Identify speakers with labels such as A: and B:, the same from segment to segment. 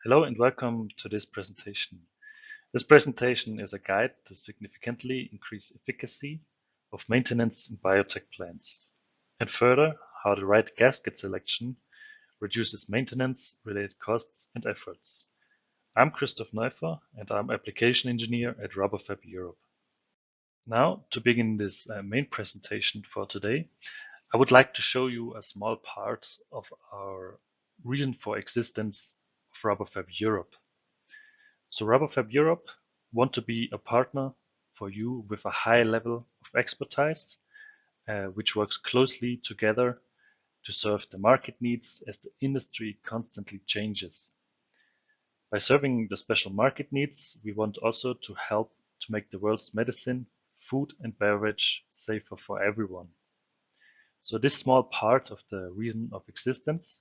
A: Hello and welcome to this presentation. This presentation is a guide to significantly increase efficacy of maintenance in biotech plants, and further, how the right gasket selection reduces maintenance-related costs and efforts. I'm Christoph Neufer and I'm application engineer at Rubberfab Europe. Now, to begin this main presentation for today, I would like to show you a small part of our reason for existence of Rubberfab Europe. So Rubberfab Europe want to be a partner for you with a high level of expertise, which works closely together to serve the market needs as the industry constantly changes. By serving the special market needs, we want also to help to make the world's medicine, food and beverage safer for everyone. So this small part of the reason of existence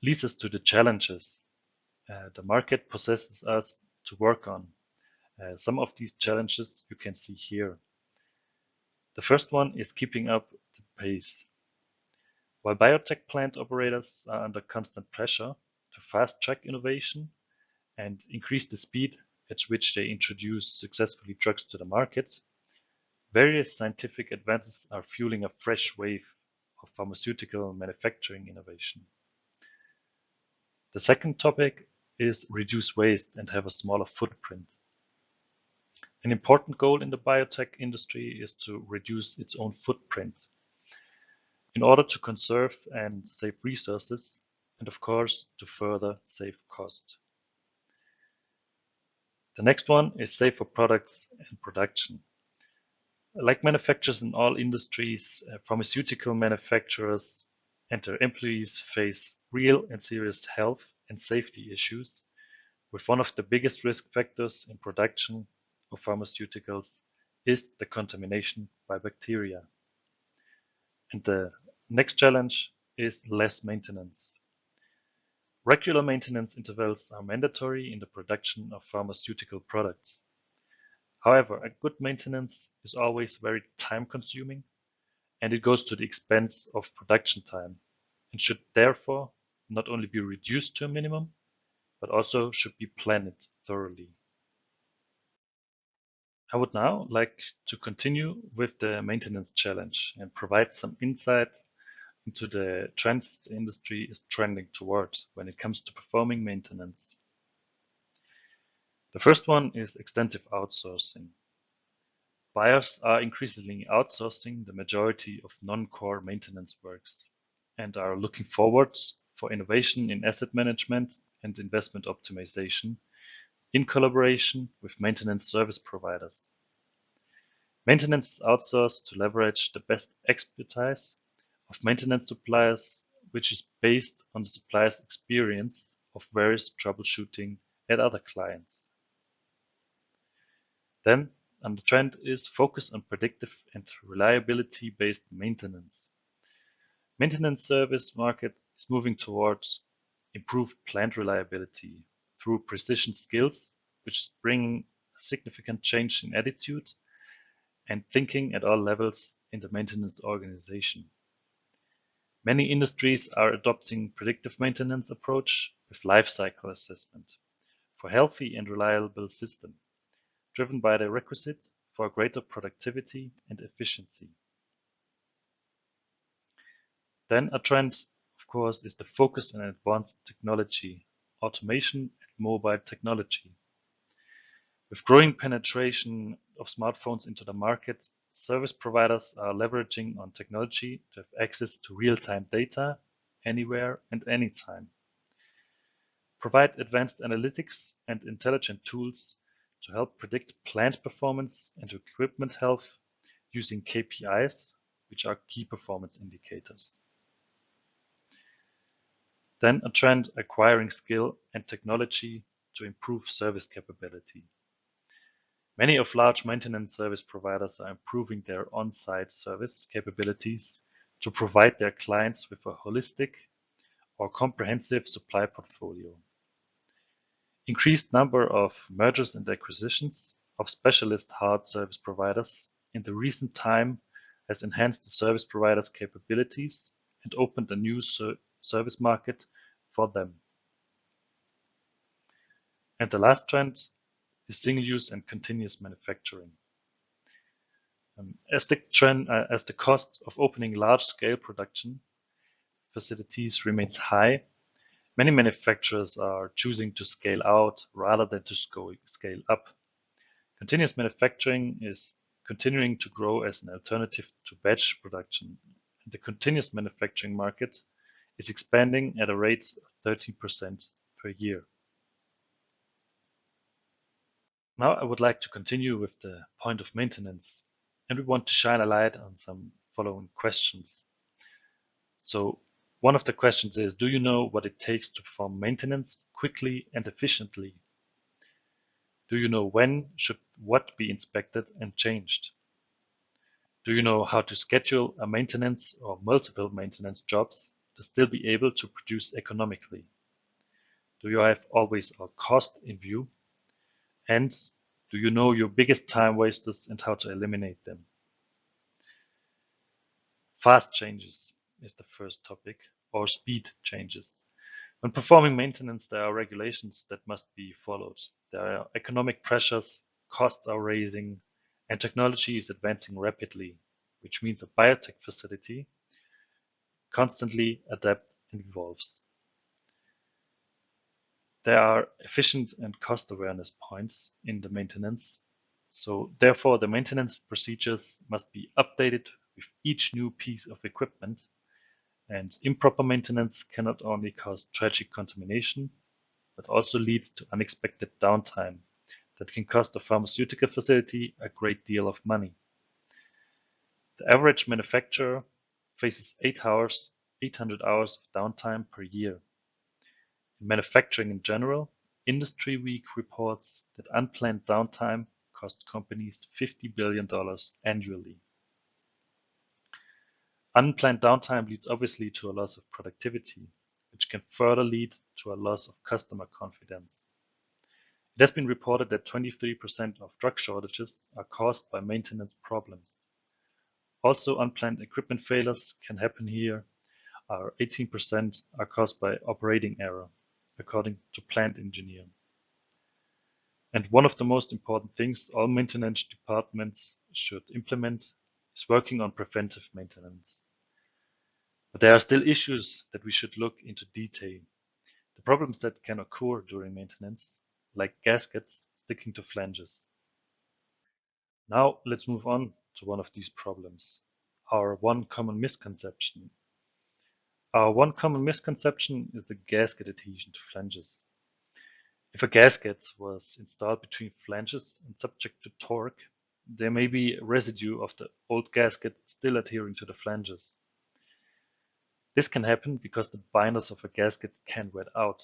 A: leads us to the challenges the market possesses us to work on. Some of these challenges you can see here. The first one is keeping up the pace. While biotech plant operators are under constant pressure to fast-track innovation and increase the speed at which they introduce successfully drugs to the market, various scientific advances are fueling a fresh wave of pharmaceutical manufacturing innovation. The second topic is reduce waste and have a smaller footprint. An important goal in the biotech industry is to reduce its own footprint in order to conserve and save resources and, of course, to further save cost. The next one is safer products and production. Like manufacturers in all industries, pharmaceutical manufacturers and their employees face real and serious health and safety issues, with one of the biggest risk factors in production of pharmaceuticals is the contamination by bacteria. And the next challenge is less maintenance. Regular maintenance intervals are mandatory in the production of pharmaceutical products. However, a good maintenance is always very time consuming and it goes to the expense of production time and should therefore not only be reduced to a minimum, but also should be planned thoroughly. I would now like to continue with the maintenance challenge and provide some insight into the trends the industry is trending towards when it comes to performing maintenance. The first one is extensive outsourcing. Buyers are increasingly outsourcing the majority of non-core maintenance works and are looking forward for innovation in asset management and investment optimization in collaboration with maintenance service providers. Maintenance is outsourced to leverage the best expertise of maintenance suppliers, which is based on the supplier's experience of various troubleshooting at other clients. Then, the trend is focus on predictive and reliability-based maintenance. Maintenance service market is moving towards improved plant reliability through precision skills, which is bringing a significant change in attitude and thinking at all levels in the maintenance organization. Many industries are adopting predictive maintenance approach with life cycle assessment for healthy and reliable system, driven by the requisite for greater productivity and efficiency. Then a trend, of course, is the focus on advanced technology, automation and mobile technology. With growing penetration of smartphones into the market, service providers are leveraging on technology to have access to real-time data anywhere and anytime. Provide advanced analytics and intelligent tools to help predict plant performance and equipment health using KPIs, which are key performance indicators. Then a trend acquiring skill and technology to improve service capability. Many of large maintenance service providers are improving their on-site service capabilities to provide their clients with a holistic or comprehensive supply portfolio. Increased number of mergers and acquisitions of specialist hard service providers in the recent time has enhanced the service providers' capabilities and opened a new service market for them. And the last trend is single-use and continuous manufacturing. As the cost of opening large-scale production facilities remains high, many manufacturers are choosing to scale out rather than to scale up. Continuous manufacturing is continuing to grow as an alternative to batch production, and the continuous manufacturing market is expanding at a rate of 13% per year. Now I would like to continue with the point of maintenance, and we want to shine a light on some following questions. So one of the questions is, do you know what it takes to perform maintenance quickly and efficiently? Do you know when should what be inspected and changed? Do you know how to schedule a maintenance or multiple maintenance jobs to still be able to produce economically? Do you have always a cost in view? And do you know your biggest time wasters and how to eliminate them? Fast changes is the first topic, or speed changes. When performing maintenance, there are regulations that must be followed. There are economic pressures, costs are rising, and technology is advancing rapidly, which means a biotech facility constantly adapts and evolves. There are efficient and cost awareness points in the maintenance. So therefore, the maintenance procedures must be updated with each new piece of equipment, and improper maintenance can not only cause tragic contamination, but also leads to unexpected downtime that can cost a pharmaceutical facility a great deal of money. The average manufacturer faces 800 hours of downtime per year. In manufacturing in general, Industry Week reports that unplanned downtime costs companies $50 billion annually. Unplanned downtime leads obviously to a loss of productivity, which can further lead to a loss of customer confidence. It has been reported that 23% of drug shortages are caused by maintenance problems. Also, unplanned equipment failures can happen here. 18% are caused by operating error, according to plant engineer. And one of the most important things all maintenance departments should implement is working on preventive maintenance. But there are still issues that we should look into detail. The problems that can occur during maintenance, like gaskets sticking to flanges. Now let's move on to one of these problems, our one common misconception. Our one common misconception is the gasket adhesion to flanges. If a gasket was installed between flanges and subject to torque, there may be a residue of the old gasket still adhering to the flanges. This can happen because the binders of a gasket can wet out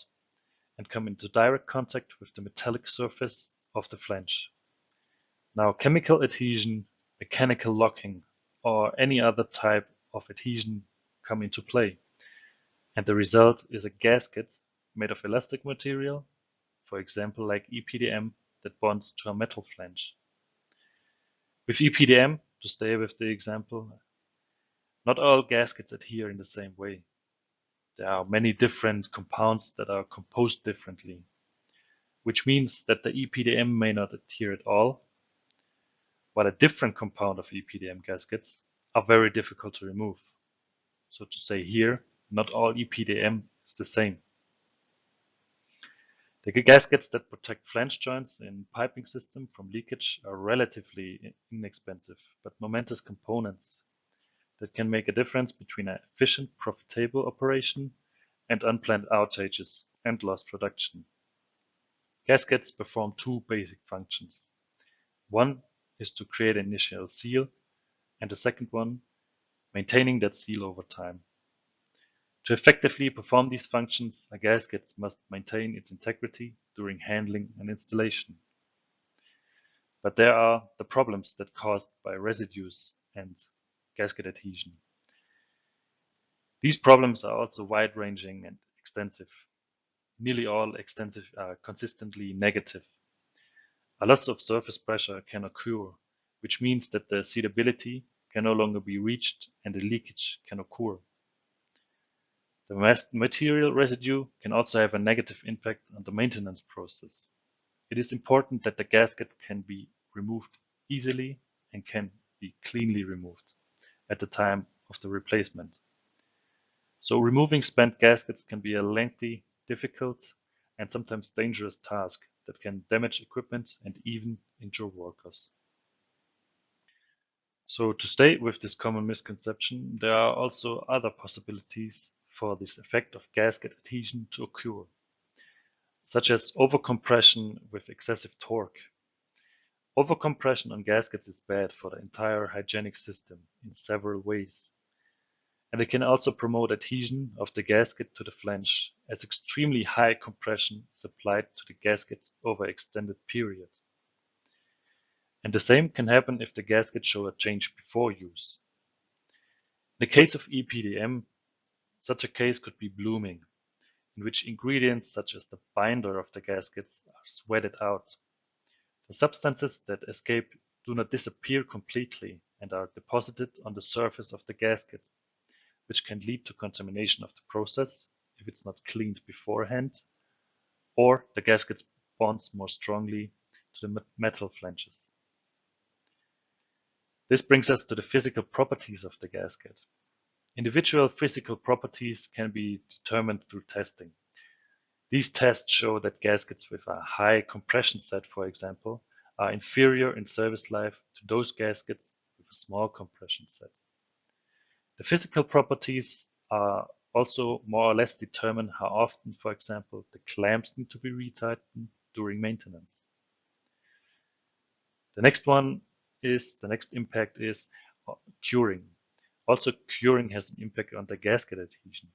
A: and come into direct contact with the metallic surface of the flange. Now, chemical adhesion, mechanical locking, or any other type of adhesion come into play, and the result is a gasket made of elastic material, for example like EPDM, that bonds to a metal flange. With EPDM, to stay with the example, not all gaskets adhere in the same way. There are many different compounds that are composed differently, which means that the EPDM may not adhere at all, while a different compound of EPDM gaskets are very difficult to remove. So to say here, not all EPDM is the same. The gaskets that protect flange joints in piping system from leakage are relatively inexpensive but momentous components that can make a difference between an efficient, profitable operation and unplanned outages and lost production. Gaskets perform two basic functions. One is to create an initial seal, and the second one, maintaining that seal over time. To effectively perform these functions, a gasket must maintain its integrity during handling and installation. But there are the problems that are caused by residues and gasket adhesion. These problems are also wide-ranging and extensive. Nearly all are consistently negative. A loss of surface pressure can occur, which means that the sealability can no longer be reached and a leakage can occur. The material residue can also have a negative impact on the maintenance process. It is important that the gasket can be removed easily and can be cleanly removed at the time of the replacement. So removing spent gaskets can be a lengthy, difficult, and sometimes dangerous task that can damage equipment and even injure workers. So to stay with this common misconception, there are also other possibilities for this effect of gasket adhesion to occur, such as overcompression with excessive torque. Overcompression on gaskets is bad for the entire hygienic system in several ways. And it can also promote adhesion of the gasket to the flange, as extremely high compression is applied to the gasket over extended period. And the same can happen if the gasket show a change before use. In the case of EPDM, such a case could be blooming, in which ingredients such as the binder of the gaskets are sweated out. The substances that escape do not disappear completely and are deposited on the surface of the gasket, which can lead to contamination of the process if it's not cleaned beforehand, or the gasket bonds more strongly to the metal flanges. This brings us to the physical properties of the gasket. Individual physical properties can be determined through testing. These tests show that gaskets with a high compression set, for example, are inferior in service life to those gaskets with a small compression set. The physical properties are also more or less determine how often, for example, the clamps need to be retightened during maintenance. The next impact is curing. Also, curing has an impact on the gasket adhesion.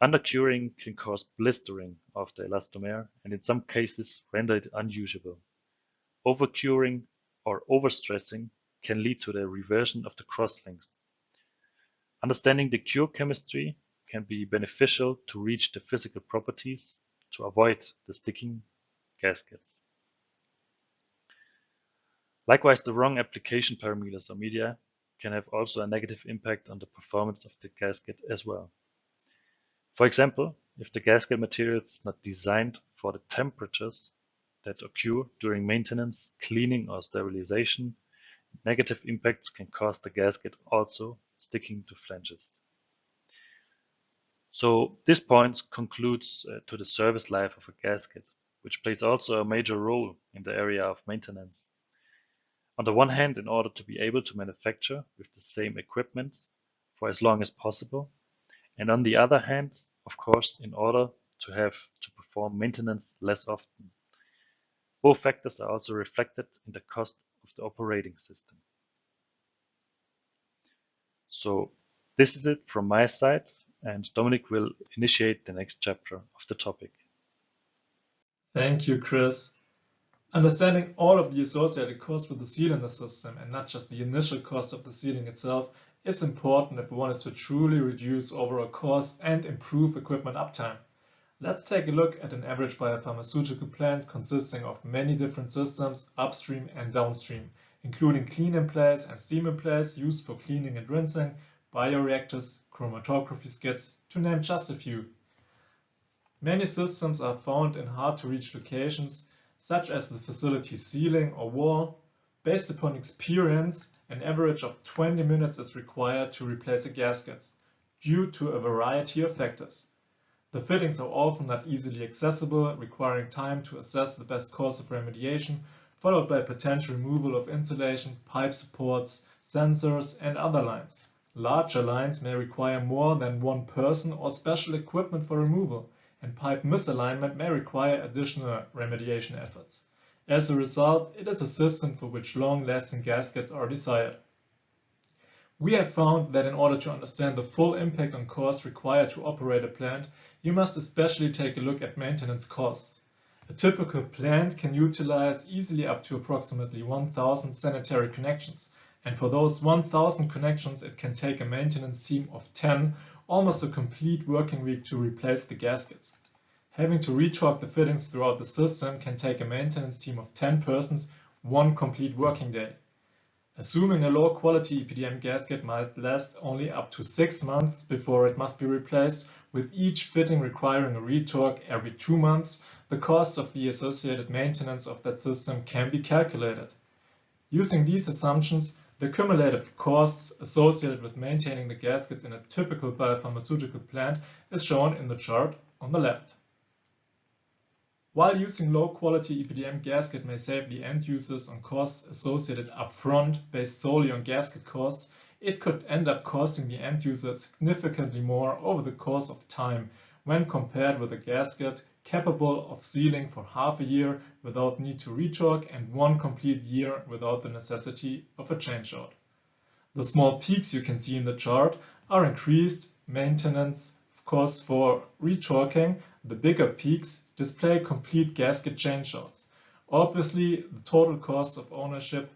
A: Under-curing can cause blistering of the elastomer and in some cases render it unusable. Over-curing or overstressing can lead to the reversion of the crosslinks. Understanding the cure chemistry can be beneficial to reach the physical properties to avoid the sticking gaskets. Likewise, the wrong application parameters or media can have also a negative impact on the performance of the gasket as well. For example, if the gasket material is not designed for the temperatures that occur during maintenance, cleaning or sterilization, negative impacts can cause the gasket also sticking to flanges. So this point concludes to the service life of a gasket, which plays also a major role in the area of maintenance. On the one hand, in order to be able to manufacture with the same equipment for as long as possible, and on the other hand, of course, in order to have to perform maintenance less often. Both factors are also reflected in the cost of the operating system. So this is it from my side, and Dominic will initiate the next chapter of the topic.
B: Thank you, Chris. Understanding all of the associated costs with the seal in the system and not just the initial cost of the sealing itself is important if one is to truly reduce overall costs and improve equipment uptime. Let's take a look at an average biopharmaceutical plant consisting of many different systems upstream and downstream, including clean in place and steam in place used for cleaning and rinsing, bioreactors, chromatography skids, to name just a few. Many systems are found in hard-to-reach locations, such as the facility's ceiling or wall. Based upon experience, an average of 20 minutes is required to replace a gasket, due to a variety of factors. The fittings are often not easily accessible, requiring time to assess the best course of remediation, followed by potential removal of insulation, pipe supports, sensors, and other lines. Larger lines may require more than one person or special equipment for removal, and pipe misalignment may require additional remediation efforts. As a result, it is a system for which long-lasting gaskets are desired. We have found that in order to understand the full impact on costs required to operate a plant, you must especially take a look at maintenance costs. A typical plant can utilize easily up to approximately 1,000 sanitary connections, and for those 1,000 connections it can take a maintenance team of 10, almost a complete working week to replace the gaskets. Having to retorque the fittings throughout the system can take a maintenance team of 10 persons one complete working day. Assuming a low quality EPDM gasket might last only up to 6 months before it must be replaced, with each fitting requiring a retorque every 2 months, the cost of the associated maintenance of that system can be calculated. Using these assumptions, the cumulative costs associated with maintaining the gaskets in a typical biopharmaceutical plant is shown in the chart on the left. While using low-quality EPDM gasket may save the end users on costs associated upfront based solely on gasket costs, it could end up costing the end user significantly more over the course of time when compared with a gasket capable of sealing for half a year without need to retorque and 1 complete year without the necessity of a changeout. The small peaks you can see in the chart are increased maintenance costs for retorquing. The bigger peaks display complete gasket changeouts. Obviously, the total cost of ownership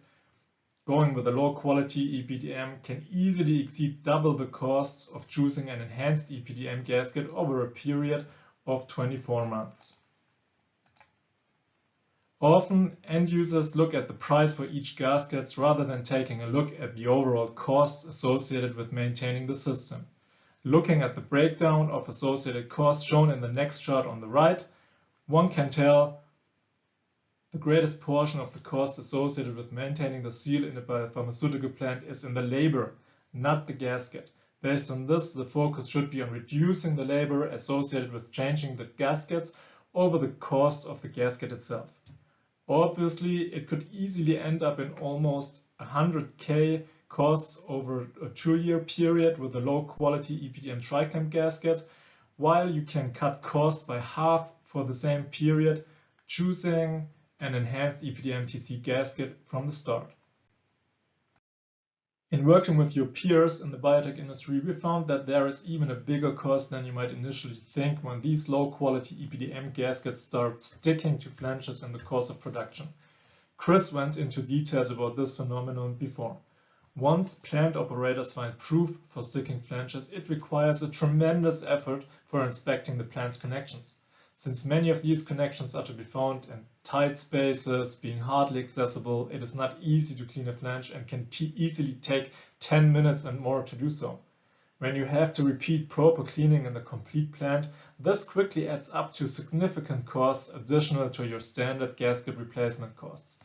B: going with a low quality EPDM can easily exceed double the costs of choosing an enhanced EPDM gasket over a period of 24 months. Often, end users look at the price for each gasket rather than taking a look at the overall costs associated with maintaining the system. Looking at the breakdown of associated costs shown in the next chart on the right, one can tell the greatest portion of the cost associated with maintaining the seal in a biopharmaceutical plant is in the labor, not the gasket. Based on this, the focus should be on reducing the labor associated with changing the gaskets over the cost of the gasket itself. Obviously, it could easily end up in almost 100K costs over a 2-year period with a low quality EPDM tri-clamp gasket, while you can cut costs by half for the same period choosing an enhanced EPDM TC gasket from the start. In working with your peers in the biotech industry, we found that there is even a bigger cost than you might initially think when these low quality EPDM gaskets start sticking to flanges in the course of production. Chris went into details about this phenomenon before. Once plant operators find proof for sticking flanges, it requires a tremendous effort for inspecting the plant's connections. Since many of these connections are to be found in tight spaces, being hardly accessible, it is not easy to clean a flange and can easily take 10 minutes and more to do so. When you have to repeat proper cleaning in the complete plant, this quickly adds up to significant costs additional to your standard gasket replacement costs.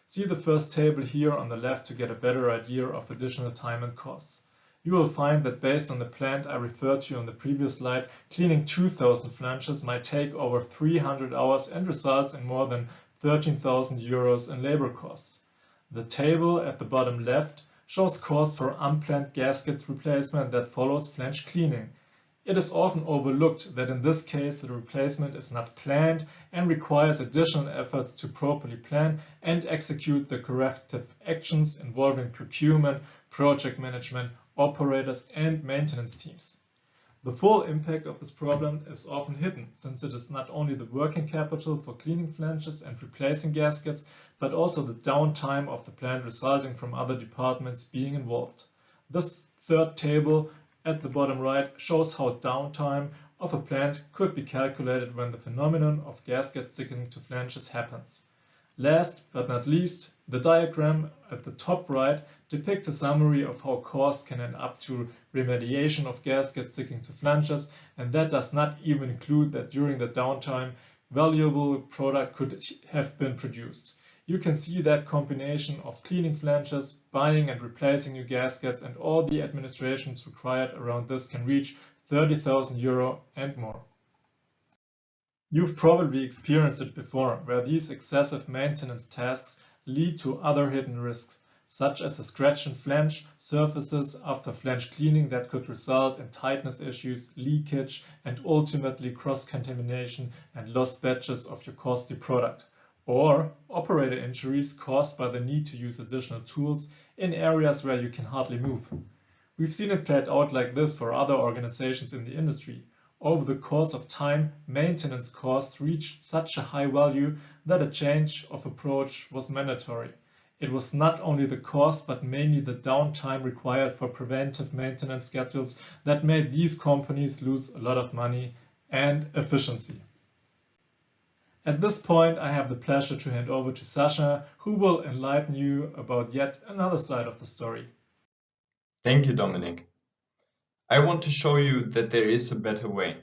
B: See the first table here on the left to get a better idea of additional time and costs. You will find that based on the plant I referred to on the previous slide, cleaning 2,000 flanges might take over 300 hours and results in more than 13,000 euros in labor costs. The table at the bottom left shows costs for unplanned gaskets replacement that follows flange cleaning. It is often overlooked that in this case the replacement is not planned and requires additional efforts to properly plan and execute the corrective actions involving procurement, project management, operators and maintenance teams. The full impact of this problem is often hidden, since it is not only the working capital for cleaning flanges and replacing gaskets, but also the downtime of the plant resulting from other departments being involved. This third table at the bottom right shows how downtime of a plant could be calculated when the phenomenon of gaskets sticking to flanges happens. Last but not least, the diagram at the top right depicts a summary of how costs can add up to remediation of gaskets sticking to flanges, and that does not even include that during the downtime, valuable product could have been produced. You can see that combination of cleaning flanges, buying and replacing new gaskets, and all the administrations required around this can reach 30,000 euro and more. You've probably experienced it before, where these excessive maintenance tasks lead to other hidden risks, such as a scratch in flange surfaces after flange cleaning that could result in tightness issues, leakage, and ultimately cross-contamination and lost batches of your costly product. Or operator injuries caused by the need to use additional tools in areas where you can hardly move. We've seen it played out like this for other organizations in the industry. Over the course of time, maintenance costs reached such a high value that a change of approach was mandatory. It was not only the cost, but mainly the downtime required for preventive maintenance schedules that made these companies lose a lot of money and efficiency. At this point, I have the pleasure to hand over to Sasha, who will enlighten you about yet another side of the story.
C: Thank you, Dominic. I want to show you that there is a better way.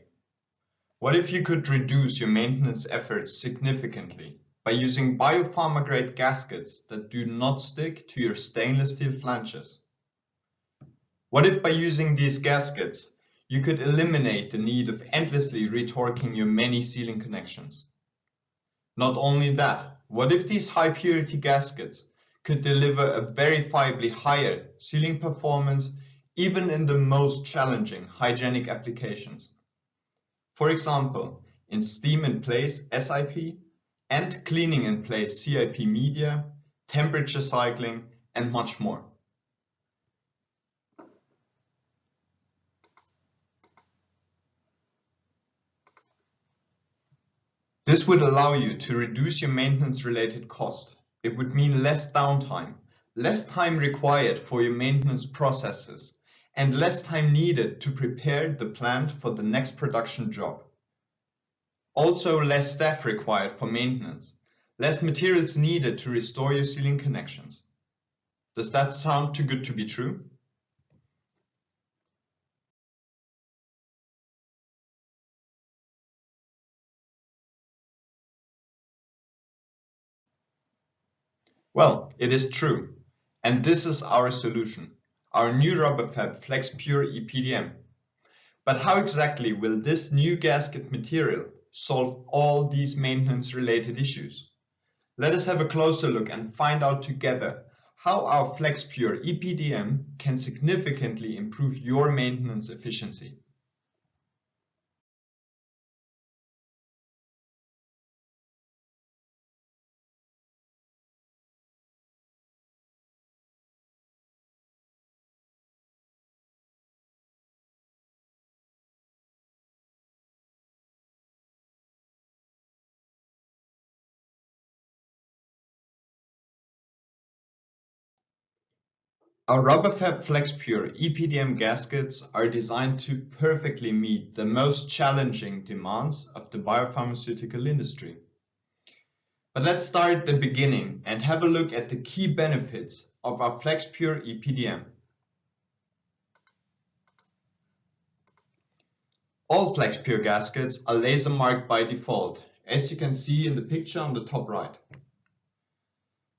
C: What if you could reduce your maintenance efforts significantly by using biopharma-grade gaskets that do not stick to your stainless steel flanges? What if by using these gaskets, you could eliminate the need of endlessly retorquing your many sealing connections? Not only that, what if these high-purity gaskets could deliver a verifiably higher sealing performance even in the most challenging hygienic applications? For example, in steam-in-place SIP and cleaning-in-place CIP media, temperature cycling, and much more. This would allow you to reduce your maintenance-related cost. It would mean less downtime, less time required for your maintenance processes, and less time needed to prepare the plant for the next production job. Also, less staff required for maintenance, less materials needed to restore your sealing connections. Does that sound too good to be true? Well, it is true, and this is our solution, our new rubber fab FlexPure EPDM. But how exactly will this new gasket material solve all these maintenance-related issues? Let us have a closer look and find out together how our FlexPure EPDM can significantly improve your maintenance efficiency. Our RubberFab FlexPure EPDM gaskets are designed to perfectly meet the most challenging demands of the biopharmaceutical industry. But let's start at the beginning and have a look at the key benefits of our FlexPure EPDM. All FlexPure gaskets are laser marked by default, as you can see in the picture on the top right.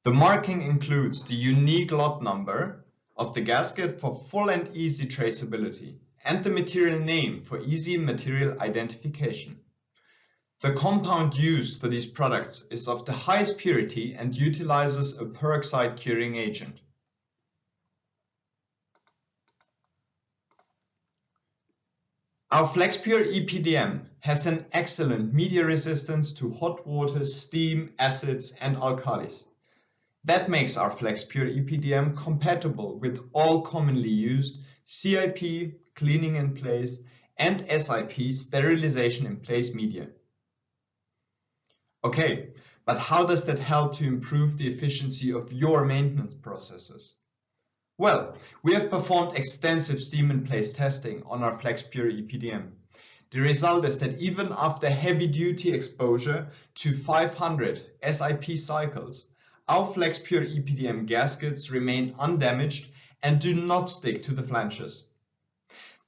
C: The marking includes the unique lot number of the gasket for full and easy traceability, and the material name for easy material identification. The compound used for these products is of the highest purity and utilizes a peroxide curing agent. Our FlexPure EPDM has an excellent media resistance to hot water, steam, acids, and alkalis. That makes our FlexPure EPDM compatible with all commonly used CIP, cleaning in place, and SIP, sterilization in place media. Okay, but how does that help to improve the efficiency of your maintenance processes? Well, we have performed extensive steam in place testing on our FlexPure EPDM. The result is that even after heavy-duty exposure to 500 SIP cycles, our FlexPure EPDM gaskets remain undamaged and do not stick to the flanges.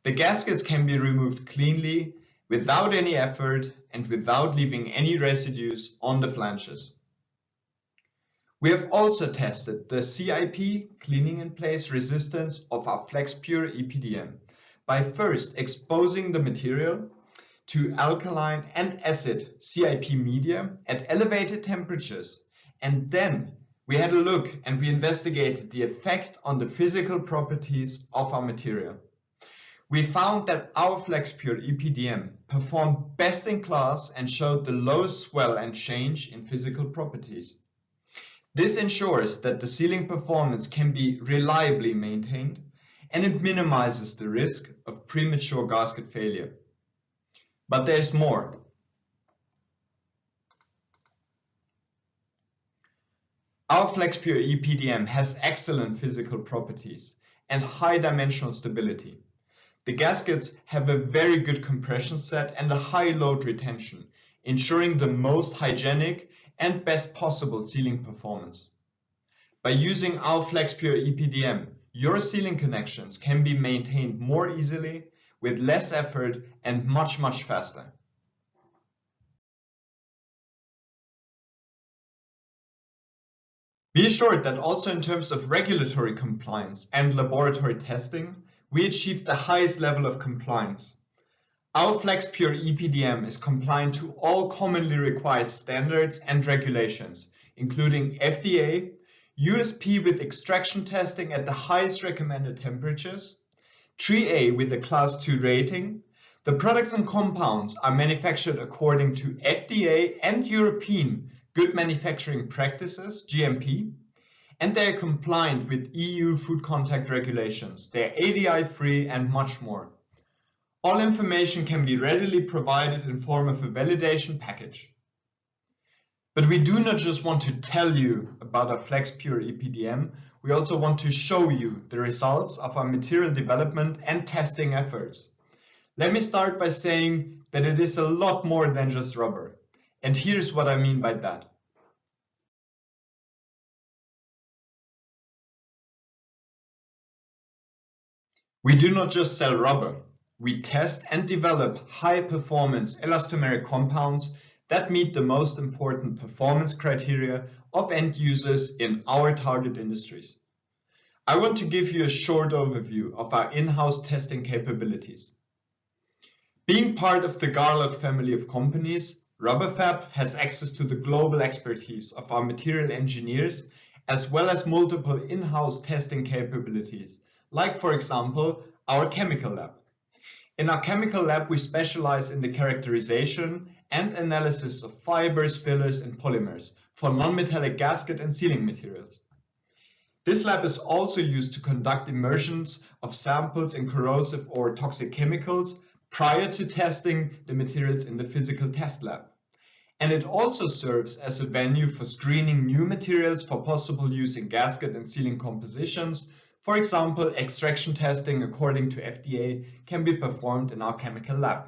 C: The gaskets can be removed cleanly, without any effort, and without leaving any residues on the flanges. We have also tested the CIP, cleaning in place resistance of our FlexPure EPDM by first exposing the material to alkaline and acid CIP media at elevated temperatures. And then we had a look and we investigated the effect on the physical properties of our material. We found that our FlexPure EPDM performed best in class and showed the lowest swell and change in physical properties. This ensures that the sealing performance can be reliably maintained, and it minimizes the risk of premature gasket failure. But there's more. Our FlexPure EPDM has excellent physical properties and high dimensional stability. The gaskets have a very good compression set and a high load retention, ensuring the most hygienic and best possible sealing performance. By using our FlexPure EPDM, your sealing connections can be maintained more easily, with less effort and much faster. Be assured that also in terms of regulatory compliance and laboratory testing, we achieved the highest level of compliance. Our FlexPure EPDM is compliant to all commonly required standards and regulations, including FDA, USP with extraction testing at the highest recommended temperatures, 3A with a Class 2 rating. The products and compounds are manufactured according to FDA and European Good Manufacturing Practices, GMP, and they are compliant with EU food contact regulations. They are ADI-free and much more. All information can be readily provided in form of a validation package. But we do not just want to tell you about our FlexPure EPDM, we also want to show you the results of our material development and testing efforts. Let me start by saying that it is a lot more than just rubber. And here's what I mean by that. We do not just sell rubber. We test and develop high-performance elastomeric compounds that meet the most important performance criteria of end users in our target industries. I want to give you a short overview of our in-house testing capabilities. Being part of the Garlock family of companies, Rubberfab has access to the global expertise of our material engineers, as well as multiple in-house testing capabilities, like for example, our chemical lab. In our chemical lab, we specialize in the characterization and analysis of fibers, fillers, and polymers for non-metallic gasket and sealing materials. This lab is also used to conduct immersions of samples in corrosive or toxic chemicals prior to testing the materials in the physical test lab. And it also serves as a venue for screening new materials for possible use in gasket and sealing compositions. For example, extraction testing according to FDA can be performed in our chemical lab.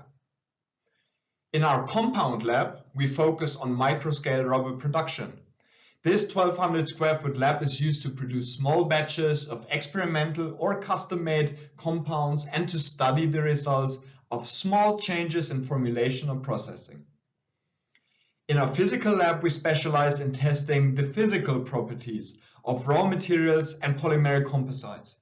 C: In our compound lab, we focus on microscale rubber production. This 1200 square foot lab is used to produce small batches of experimental or custom-made compounds and to study the results of small changes in formulation or processing. In our physical lab, we specialize in testing the physical properties of raw materials and polymeric composites.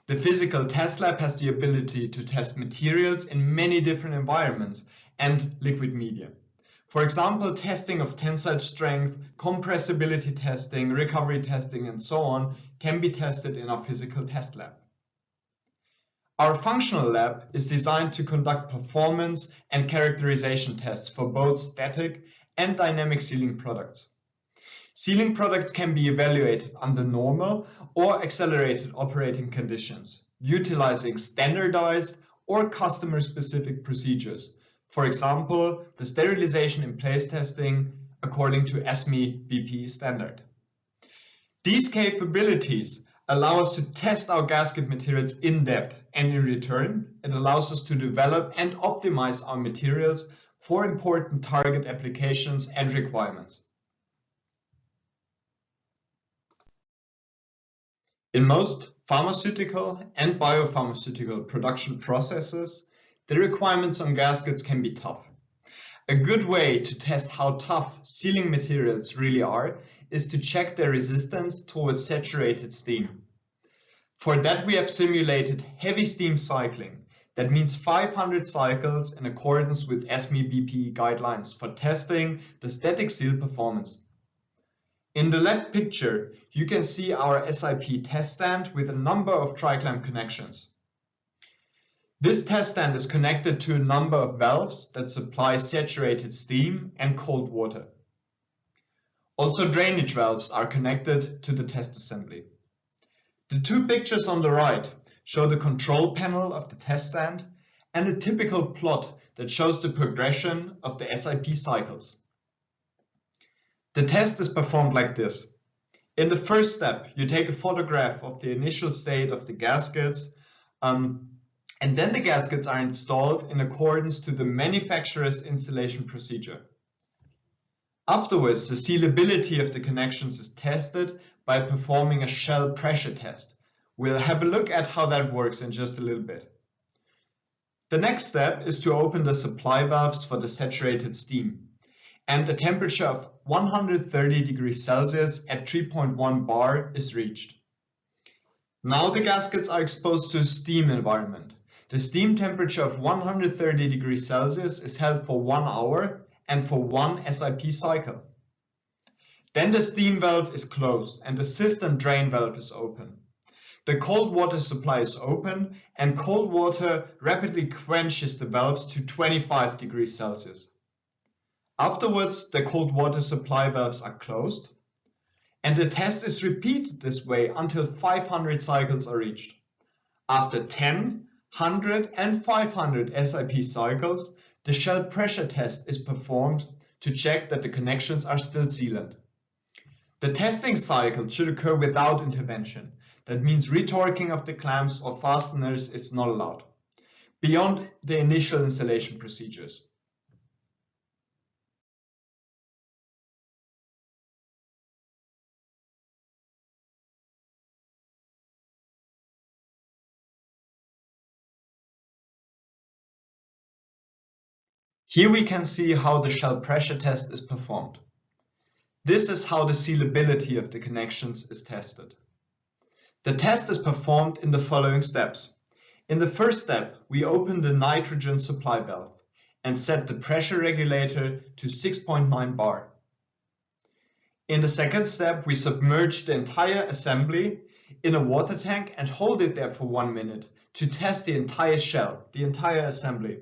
C: The physical test lab has the ability to test materials in many different environments and liquid media. For example, testing of tensile strength, compressibility testing, recovery testing, and so on can be tested in our physical test lab. Our functional lab is designed to conduct performance and characterization tests for both static and dynamic sealing products. Sealing products can be evaluated under normal or accelerated operating conditions, utilizing standardized or customer-specific procedures. For example, the sterilization in place testing according to ESME BPE standard. These capabilities allow us to test our gasket materials in depth, and in return, it allows us to develop and optimize our materials for important target applications and requirements. In most pharmaceutical and biopharmaceutical production processes, the requirements on gaskets can be tough. A good way to test how tough sealing materials really are is to check their resistance towards saturated steam. For that, we have simulated heavy steam cycling. That means 500 cycles in accordance with ESME BPE guidelines for testing the static seal performance. In the left picture, you can see our SIP test stand with a number of tri-clamp connections. This test stand is connected to a number of valves that supply saturated steam and cold water. Also, drainage valves are connected to the test assembly. The two pictures on the right show the control panel of the test stand and a typical plot that shows the progression of the SIP cycles. The test is performed like this. In the first step, you take a photograph of the initial state of the gaskets And then the gaskets are installed in accordance to the manufacturer's installation procedure. Afterwards, the sealability of the connections is tested by performing a shell pressure test. We'll have a look at how that works in just a little bit. The next step is to open the supply valves for the saturated steam, and a temperature of 130 degrees Celsius at 3.1 bar is reached. Now the gaskets are exposed to a steam environment. The steam temperature of 130 degrees Celsius is held for 1 hour and for 1 SIP cycle. Then the steam valve is closed and the system drain valve is open. The cold water supply is open and cold water rapidly quenches the valves to 25 degrees Celsius. Afterwards, the cold water supply valves are closed and the test is repeated this way until 500 cycles are reached. After 10, 100 and 500 SIP cycles, the shell pressure test is performed to check that the connections are still sealant. The testing cycle should occur without intervention. That means retorquing of the clamps or fasteners is not allowed, beyond the initial installation procedures. Here we can see how the shell pressure test is performed. This is how the sealability of the connections is tested. The test is performed in the following steps. In the first step, we open the nitrogen supply valve and set the pressure regulator to 6.9 bar. In the second step, we submerge the entire assembly in a water tank and hold it there for 1 minute to test the entire shell, the entire assembly.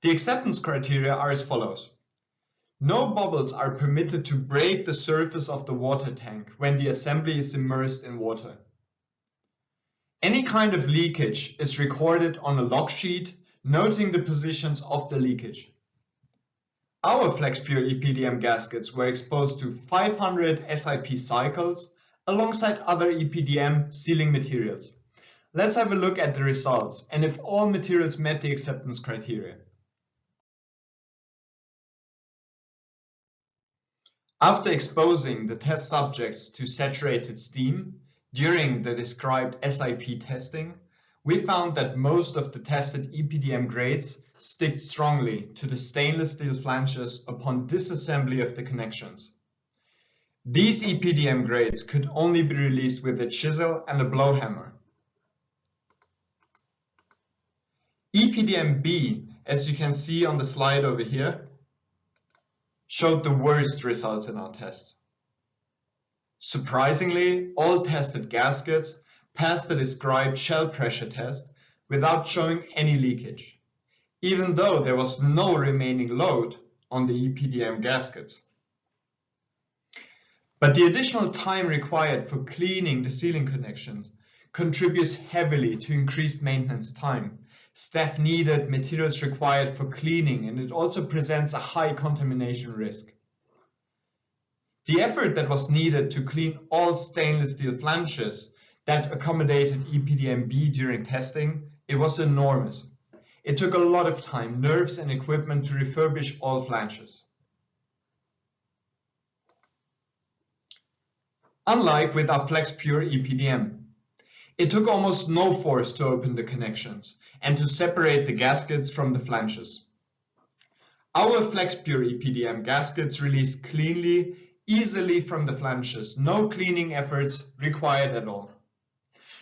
C: The acceptance criteria are as follows. No bubbles are permitted to break the surface of the water tank when the assembly is immersed in water. Any kind of leakage is recorded on a log sheet, noting the positions of the leakage. Our FlexPure EPDM gaskets were exposed to 500 SIP cycles alongside other EPDM sealing materials. Let's have a look at the results and if all materials met the acceptance criteria. After exposing the test subjects to saturated steam during the described SIP testing, we found that most of the tested EPDM grades stick strongly to the stainless steel flanges upon disassembly of the connections. These EPDM grades could only be released with a chisel and a blowhammer. EPDM B, as you can see on the slide over here, showed the worst results in our tests. Surprisingly, all tested gaskets passed the described shell pressure test without showing any leakage, even though there was no remaining load on the EPDM gaskets. But the additional time required for cleaning the sealing connections contributes heavily to increased maintenance time, staff needed, materials required for cleaning, and it also presents a high contamination risk. The effort that was needed to clean all stainless steel flanges that accommodated EPDM-B during testing, it was enormous. It took a lot of time, nerves and equipment to refurbish all flanges. Unlike with our FlexPure EPDM, it took almost no force to open the connections and to separate the gaskets from the flanges. Our FlexPure EPDM gaskets release cleanly, easily from the flanges, no cleaning efforts required at all.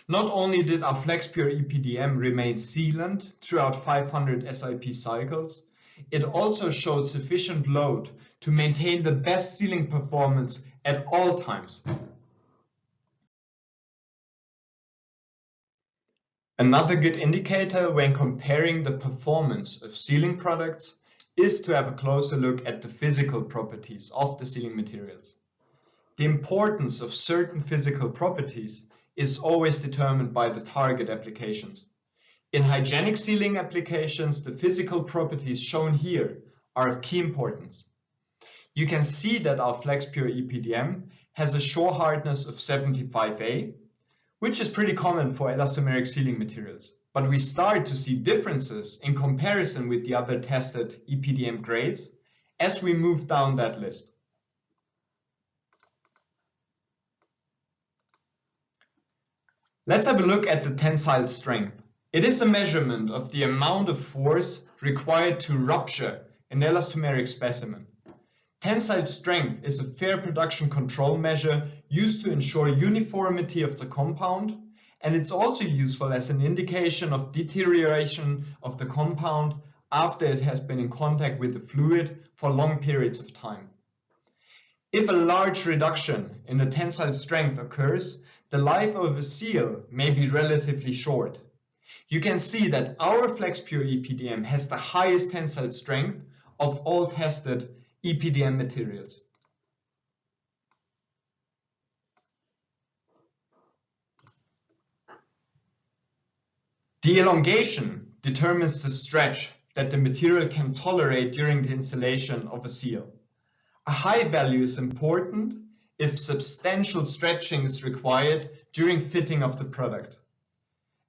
C: Not only did our FlexPure EPDM remain sealant throughout 500 SIP cycles, it also showed sufficient load to maintain the best sealing performance at all times. Another good indicator when comparing the performance of sealing products is to have a closer look at the physical properties of the sealing materials. The importance of certain physical properties is always determined by the target applications. In hygienic sealing applications, the physical properties shown here are of key importance. You can see that our FlexPure EPDM has a shore hardness of 75A, which is pretty common for elastomeric sealing materials, but we start to see differences in comparison with the other tested EPDM grades as we move down that list. Let's have a look at the tensile strength. It is a measurement of the amount of force required to rupture an elastomeric specimen. Tensile strength is a fair production control measure used to ensure uniformity of the compound, and it's also useful as an indication of deterioration of the compound after it has been in contact with the fluid for long periods of time. If a large reduction in the tensile strength occurs, the life of a seal may be relatively short. You can see that our FlexPure EPDM has the highest tensile strength of all tested EPDM materials. The elongation determines the stretch that the material can tolerate during the installation of a seal. A high value is important if substantial stretching is required during fitting of the product.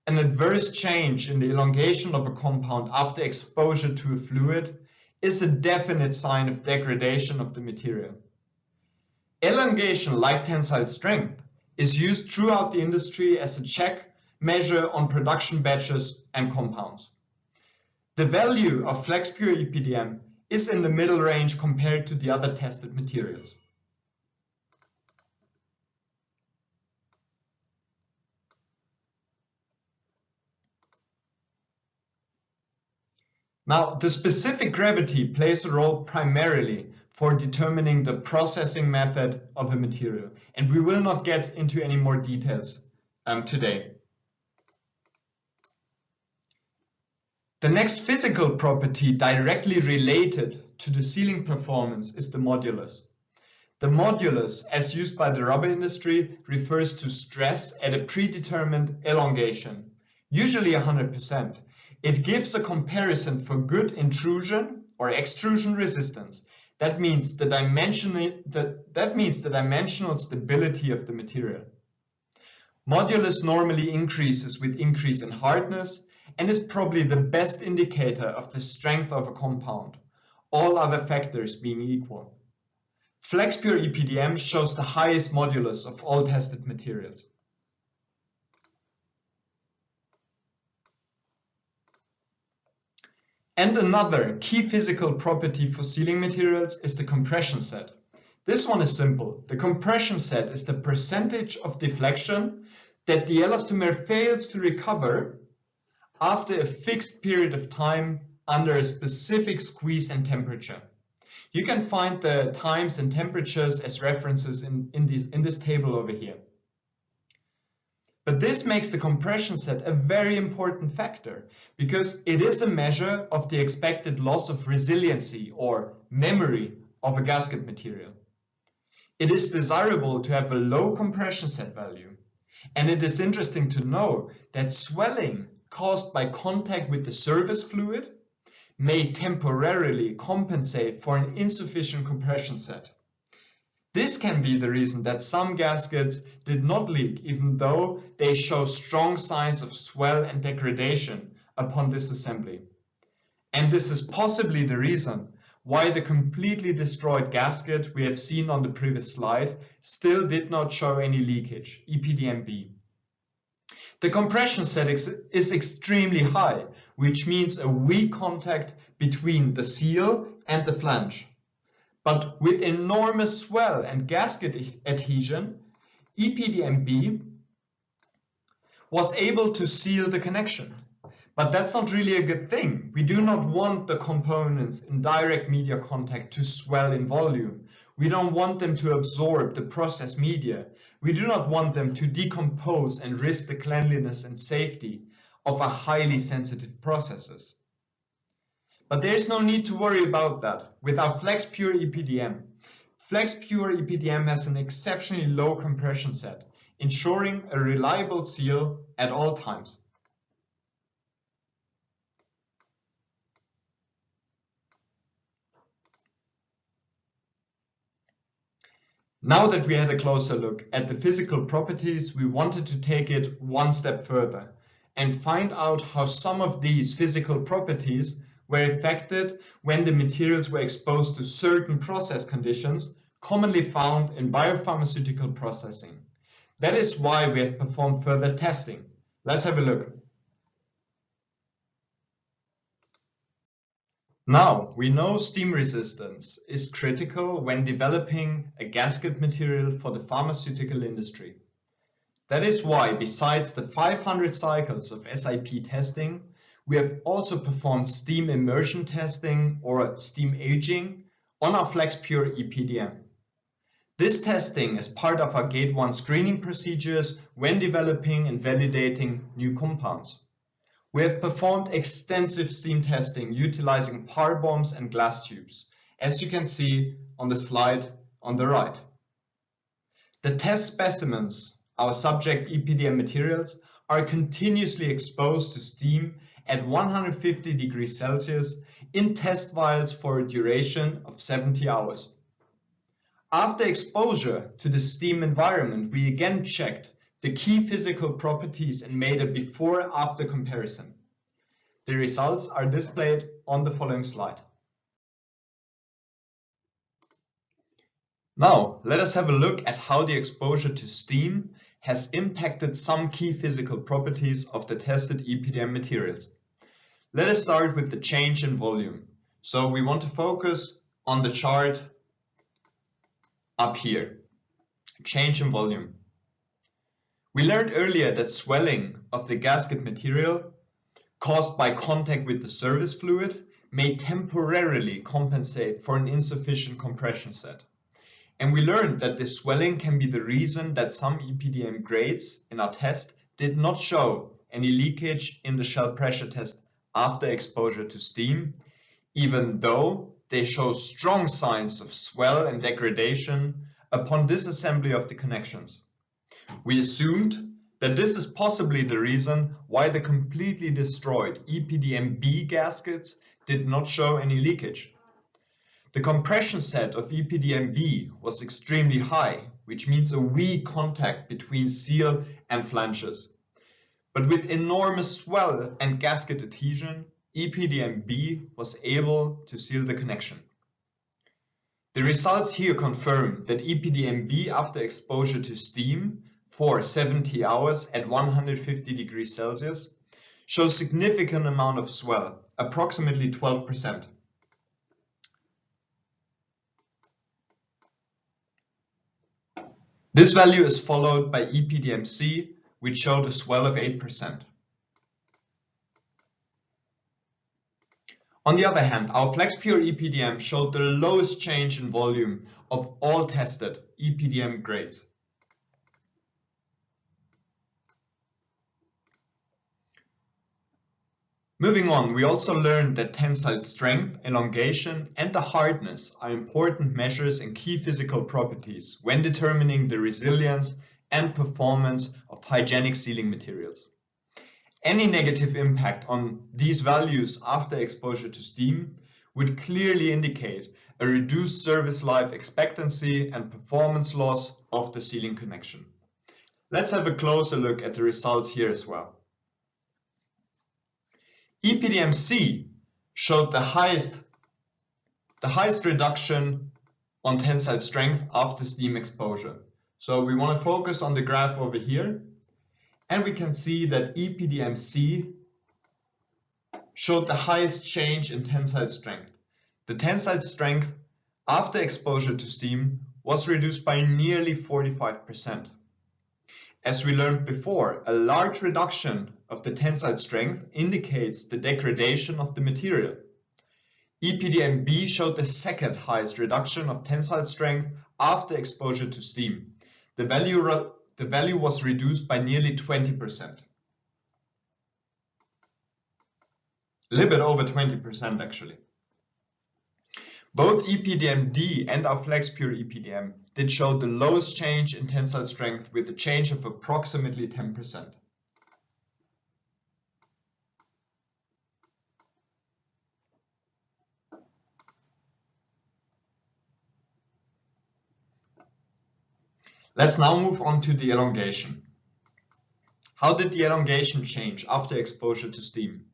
C: An adverse change in the elongation of a compound after exposure to a fluid is a definite sign of degradation of the material. Elongation, like tensile strength, is used throughout the industry as a check measure on production batches and compounds. The value of FlexPure EPDM is in the middle range compared to the other tested materials. Now, the specific gravity plays a role primarily for determining the processing method of a material, and we will not get into any more details today. The next physical property directly related to the sealing performance is the modulus. The modulus, as used by the rubber industry, refers to stress at a predetermined elongation, usually 100%. It gives a comparison for good intrusion or extrusion resistance. That means the dimensional stability of the material. Modulus normally increases with increase in hardness and is probably the best indicator of the strength of a compound, all other factors being equal. FlexPure EPDM shows the highest modulus of all tested materials. And another key physical property for sealing materials is the compression set. This one is simple. The compression set is the percentage of deflection that the elastomer fails to recover after a fixed period of time under a specific squeeze and temperature. You can find the times and temperatures as references in this table over here. But this makes the compression set a very important factor because it is a measure of the expected loss of resiliency or memory of a gasket material. It is desirable to have a low compression set value, and it is interesting to know that swelling caused by contact with the surface fluid may temporarily compensate for an insufficient compression set. This can be the reason that some gaskets did not leak, even though they show strong signs of swell and degradation upon disassembly. And this is possibly the reason why the completely destroyed gasket we have seen on the previous slide still did not show any leakage, EPDM-B. The compression set is extremely high, which means a weak contact between the seal and the flange. But with enormous swell and gasket adhesion, EPDM-B was able to seal the connection. But that's not really a good thing. We do not want the components in direct media contact to swell in volume. We don't want them to absorb the process media. We do not want them to decompose and risk the cleanliness and safety of our highly sensitive processes. But there is no need to worry about that with our FlexPure EPDM. FlexPure EPDM has an exceptionally low compression set, ensuring a reliable seal at all times. Now that we had a closer look at the physical properties, we wanted to take it one step further and find out how some of these physical properties were affected when the materials were exposed to certain process conditions commonly found in biopharmaceutical processing. That is why we have performed further testing. Let's have a look. Now, we know steam resistance is critical when developing a gasket material for the pharmaceutical industry. That is why, besides the 500 cycles of SIP testing, we have also performed steam immersion testing or steam aging on our FlexPure EPDM. This testing is part of our Gate 1 screening procedures when developing and validating new compounds. We have performed extensive steam testing utilizing power bombs and glass tubes, as you can see on the slide on the right. The test specimens, our subject EPDM materials, are continuously exposed to steam at 150 degrees Celsius in test vials for a duration of 70 hours. After exposure to the steam environment, we again checked the key physical properties and made a before-after comparison. The results are displayed on the following slide. Now, let us have a look at how the exposure to steam has impacted some key physical properties of the tested EPDM materials. Let us start with the change in volume. So we want to focus on the chart up here, change in volume. We learned earlier that swelling of the gasket material caused by contact with the service fluid may temporarily compensate for an insufficient compression set. And we learned that this swelling can be the reason that some EPDM grades in our test did not show any leakage in the shell pressure test after exposure to steam, even though they show strong signs of swell and degradation upon disassembly of the connections. We assumed that this is possibly the reason why the completely destroyed EPDM-B gaskets did not show any leakage. The compression set of EPDM-B was extremely high, which means a weak contact between seal and flanges. But with enormous swell and gasket adhesion, EPDM-B was able to seal the connection. The results here confirm that EPDM-B after exposure to steam for 70 hours at 150 degrees Celsius shows significant amount of swell, approximately 12%. This value is followed by EPDM-C, which showed a swell of 8%. On the other hand, our FlexPure EPDM showed the lowest change in volume of all tested EPDM grades. Moving on, we also learned that tensile strength, elongation, and the hardness are important measures and key physical properties when determining the resilience and performance of hygienic sealing materials. Any negative impact on these values after exposure to steam would clearly indicate a reduced service life expectancy and performance loss of the sealing connection. Let's have a closer look at the results here as well. EPDM-C showed the highest reduction on tensile strength after steam exposure. So we want to focus on the graph over here, and we can see that EPDM-C showed the highest change in tensile strength. The tensile strength after exposure to steam was reduced by nearly 45%. As we learned before, a large reduction of the tensile strength indicates the degradation of the material. EPDM-B showed the second highest reduction of tensile strength after exposure to steam. The value was reduced by nearly 20%. A little bit over 20% actually. Both EPDM-D and our FlexPure EPDM did show the lowest change in tensile strength with a change of approximately 10%. Let's now move on to the elongation. How did the elongation change after exposure to steam?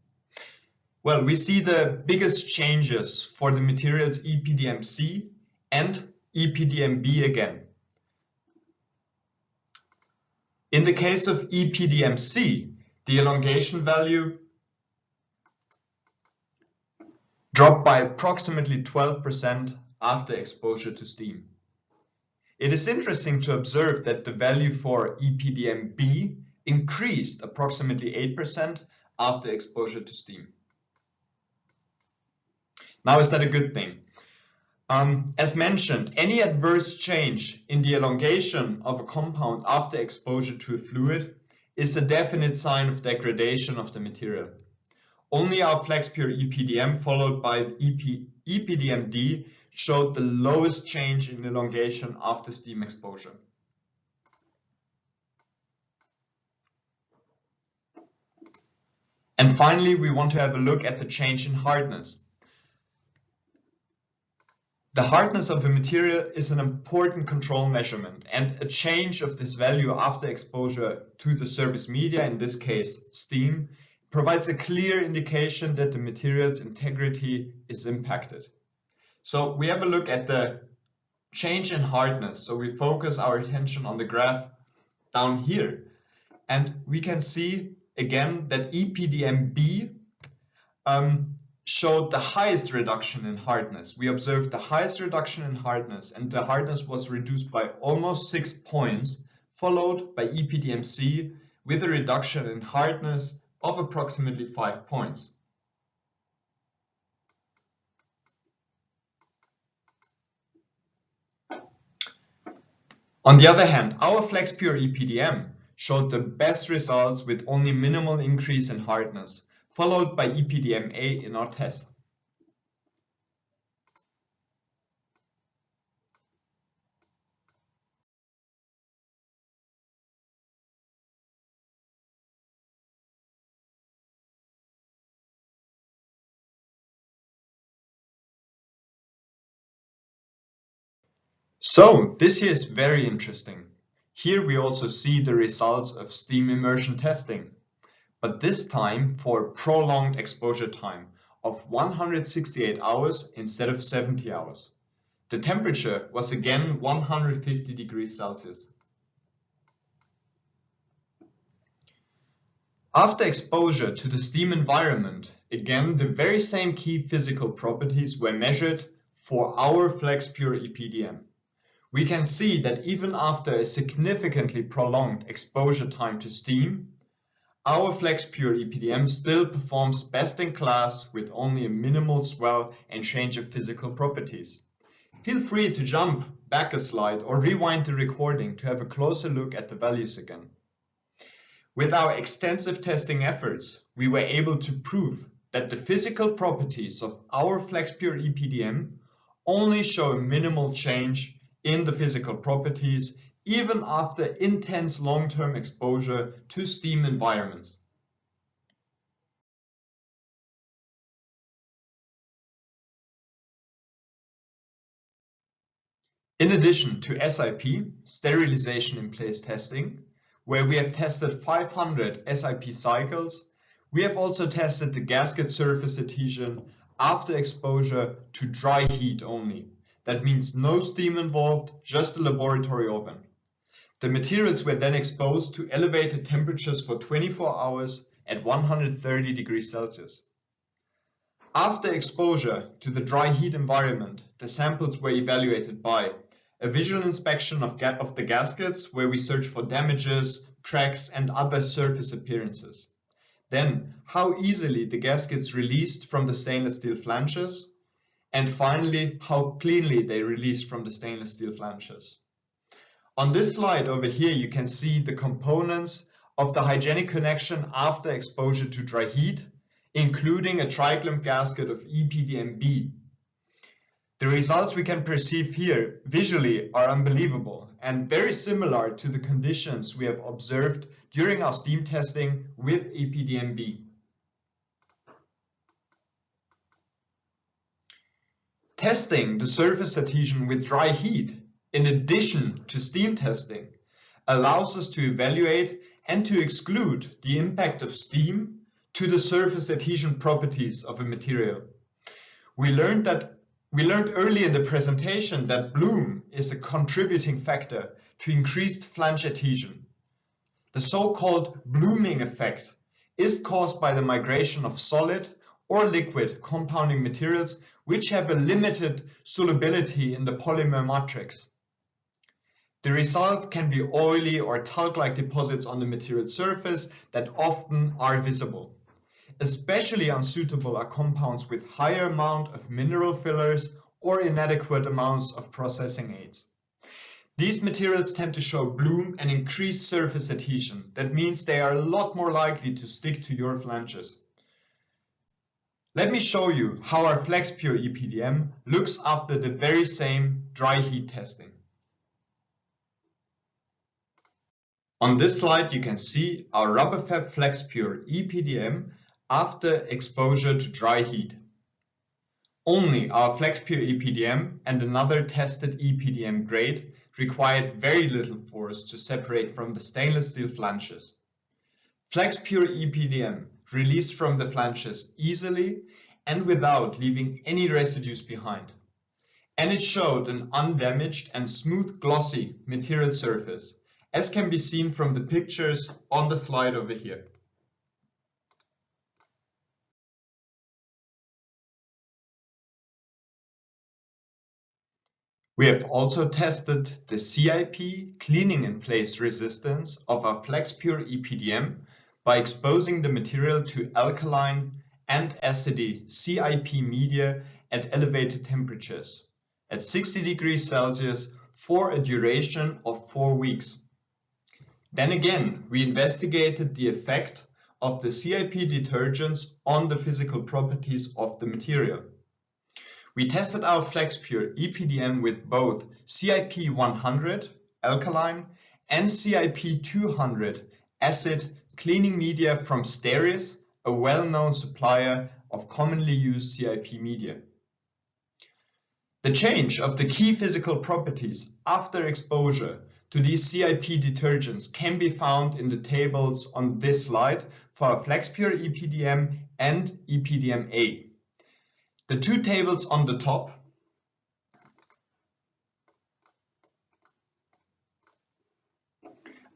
C: Well, we see the biggest changes for the materials EPDM-C and EPDM-B again. In the case of EPDM-C, the elongation value dropped by approximately 12% after exposure to steam. It is interesting to observe that the value for EPDM-B increased approximately 8% after exposure to steam. Now, is that a good thing? As mentioned, any adverse change in the elongation of a compound after exposure to a fluid is a definite sign of degradation of the material. Only our FlexPure EPDM followed by EPDM-D showed the lowest change in elongation after steam exposure. And finally, we want to have a look at the change in hardness. The hardness of a material is an important control measurement, and a change of this value after exposure to the surface media, in this case steam, provides a clear indication that the material's integrity is impacted. So we have a look at the change in hardness. So we focus our attention on the graph down here, and we can see again that EPDM-B showed the highest reduction in hardness. We observed the highest reduction in hardness, and the hardness was reduced by almost 6 points, followed by EPDM-C with a reduction in hardness of approximately 5 points. On the other hand, our FlexPure EPDM showed the best results with only minimal increase in hardness, followed by EPDM-A in our test. So this here is very interesting. Here we also see the results of steam immersion testing, but this time for prolonged exposure time of 168 hours instead of 70 hours. The temperature was again 150 degrees Celsius. After exposure to the steam environment, again the very same key physical properties were measured for our FlexPure EPDM. We can see that even after a significantly prolonged exposure time to steam, our FlexPure EPDM still performs best in class with only a minimal swell and change of physical properties. Feel free to jump back a slide or rewind the recording to have a closer look at the values again. With our extensive testing efforts, we were able to prove that the physical properties of our FlexPure EPDM only show a minimal change in the physical properties even after intense long-term exposure to steam environments. In addition to SIP, sterilization in place testing, where we have tested 500 SIP cycles, we have also tested the gasket surface adhesion after exposure to dry heat only. That means no steam involved, just a laboratory oven. The materials were then exposed to elevated temperatures for 24 hours at 130 degrees Celsius. After exposure to the dry heat environment, the samples were evaluated by a visual inspection of the gaskets, where we search for damages, cracks, and other surface appearances. Then, how easily the gaskets released from the stainless steel flanges, and finally, how cleanly they released from the stainless steel flanges. On this slide over here, you can see the components of the hygienic connection after exposure to dry heat, including a tri-clamp gasket of EPDM-B. The results we can perceive here visually are unbelievable and very similar to the conditions we have observed during our steam testing with EPDM-B. Testing the surface adhesion with dry heat, in addition to steam testing, allows us to evaluate and to exclude the impact of steam to the surface adhesion properties of a material. We learned early in the presentation that bloom is a contributing factor to increased flange adhesion. The so-called blooming effect is caused by the migration of solid or liquid compounding materials which have a limited solubility in the polymer matrix. The result can be oily or talc-like deposits on the material surface that often are visible. Especially unsuitable are compounds with higher amount of mineral fillers or inadequate amounts of processing aids. These materials tend to show bloom and increased surface adhesion. That means they are a lot more likely to stick to your flanges. Let me show you how our FlexPure EPDM looks after the very same dry heat testing. On this slide you can see our RubberFab FlexPure EPDM after exposure to dry heat. Only our FlexPure EPDM and another tested EPDM grade required very little force to separate from the stainless steel flanges. FlexPure EPDM released from the flanges easily and without leaving any residues behind. And it showed an undamaged and smooth glossy material surface, as can be seen from the pictures on the slide over here. We have also tested the CIP cleaning in place resistance of our FlexPure EPDM by exposing the material to alkaline and acidy CIP media at elevated temperatures at 60 degrees Celsius for a duration of 4 weeks. Then again, we investigated the effect of the CIP detergents on the physical properties of the material. We tested our FlexPure EPDM with both CIP 100 alkaline and CIP 200 acid cleaning media from Steris, a well-known supplier of commonly used CIP media. The change of the key physical properties after exposure to these CIP detergents can be found in the tables on this slide for our FlexPure EPDM and EPDM-A. The two tables on the top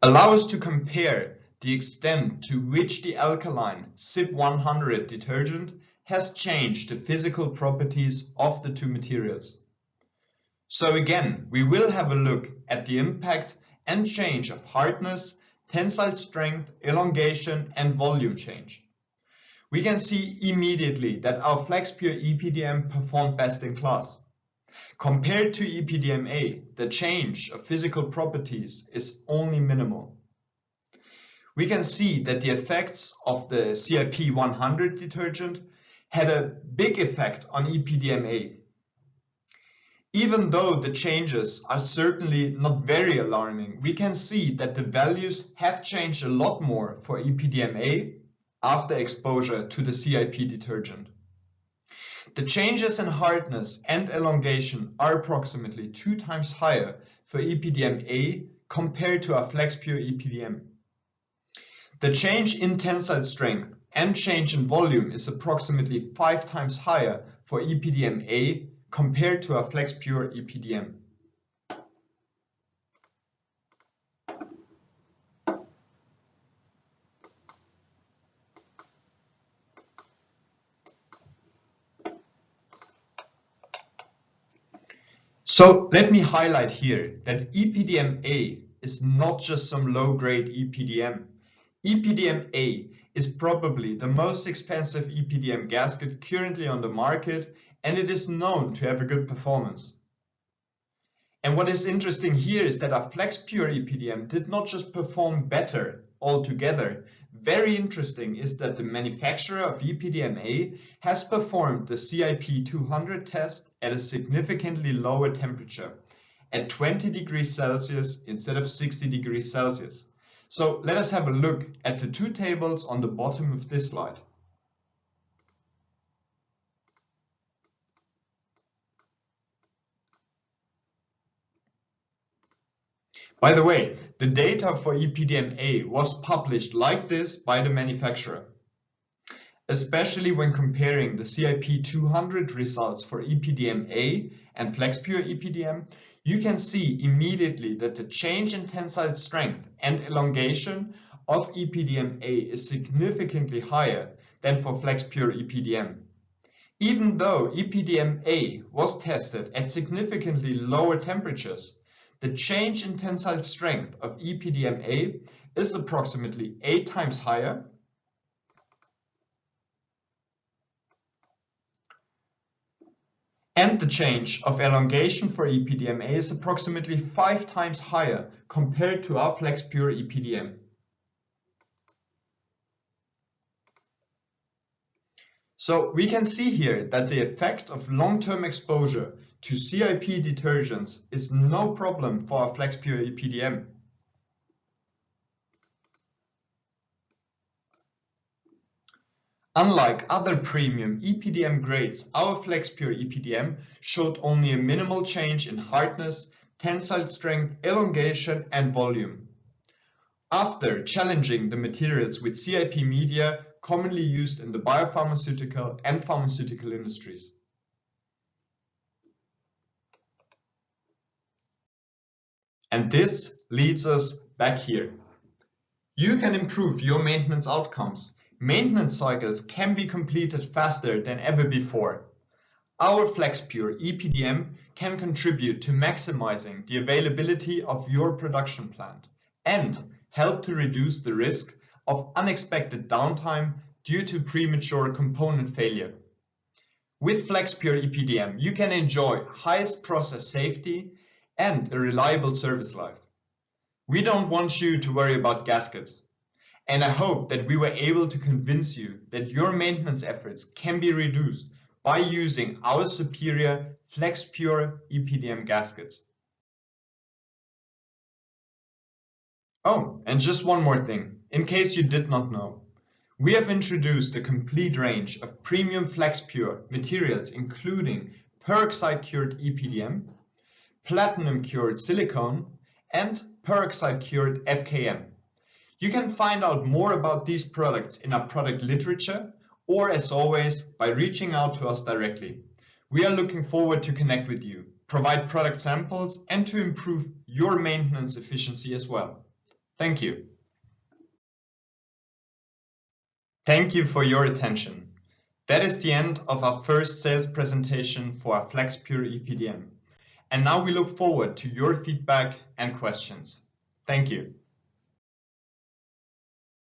C: allow us to compare the extent to which the alkaline CIP 100 detergent has changed the physical properties of the two materials. So again, we will have a look at the impact and change of hardness, tensile strength, elongation, and volume change. We can see immediately that our FlexPure EPDM performed best in class. Compared to EPDM-A, the change of physical properties is only minimal. We can see that the effects of the CIP 100 detergent had a big effect on EPDM-A. Even though the changes are certainly not very alarming, we can see that the values have changed a lot more for EPDM-A after exposure to the CIP detergent. The changes in hardness and elongation are approximately 2 times higher for EPDM-A compared to our FlexPure EPDM. The change in tensile strength and change in volume is approximately 5 times higher for EPDM-A compared to our FlexPure EPDM. So let me highlight here that EPDM-A is not just some low-grade EPDM. EPDM-A is probably the most expensive EPDM gasket currently on the market, and it is known to have a good performance. And what is interesting here is that our FlexPure EPDM did not just perform better altogether. Very interesting is that the manufacturer of EPDM-A has performed the CIP 200 test at a significantly lower temperature, at 20 degrees Celsius instead of 60 degrees Celsius. So let us have a look at the two tables on the bottom of this slide. By the way, the data for EPDM-A was published like this by the manufacturer. Especially when comparing the CIP 200 results for EPDM-A and FlexPure EPDM, you can see immediately that the change in tensile strength and elongation of EPDM-A is significantly higher than for FlexPure EPDM. Even though EPDM-A was tested at significantly lower temperatures, the change in tensile strength of EPDM-A is approximately 8 times higher and the change of elongation for EPDM-A is approximately 5 times higher compared to our FlexPure EPDM. So we can see here that the effect of long-term exposure to CIP detergents is no problem for our FlexPure EPDM. Unlike other premium EPDM grades, our FlexPure EPDM showed only a minimal change in hardness, tensile strength, elongation, and volume. After challenging the materials with CIP media commonly used in the biopharmaceutical and pharmaceutical industries. And this leads us back here. You can improve your maintenance outcomes. Maintenance cycles can be completed faster than ever before. Our FlexPure EPDM can contribute to maximizing the availability of your production plant and help to reduce the risk of unexpected downtime due to premature component failure. With FlexPure EPDM, you can enjoy highest process safety and a reliable service life. We don't want you to worry about gaskets. And I hope that we were able to convince you that your maintenance efforts can be reduced by using our superior FlexPure EPDM gaskets. Oh, and just one more thing, in case you did not know. We have introduced a complete range of premium FlexPure materials including peroxide-cured EPDM, platinum-cured silicone, and peroxide-cured FKM. You can find out more about these products in our product literature or, as always, by reaching out to us directly. We are looking forward to connect with you, provide product samples, and to improve your maintenance efficiency as well. Thank you. Thank you for your attention. That is the end of our first sales presentation for our FlexPure EPDM. And now we look forward to your feedback and questions. Thank you.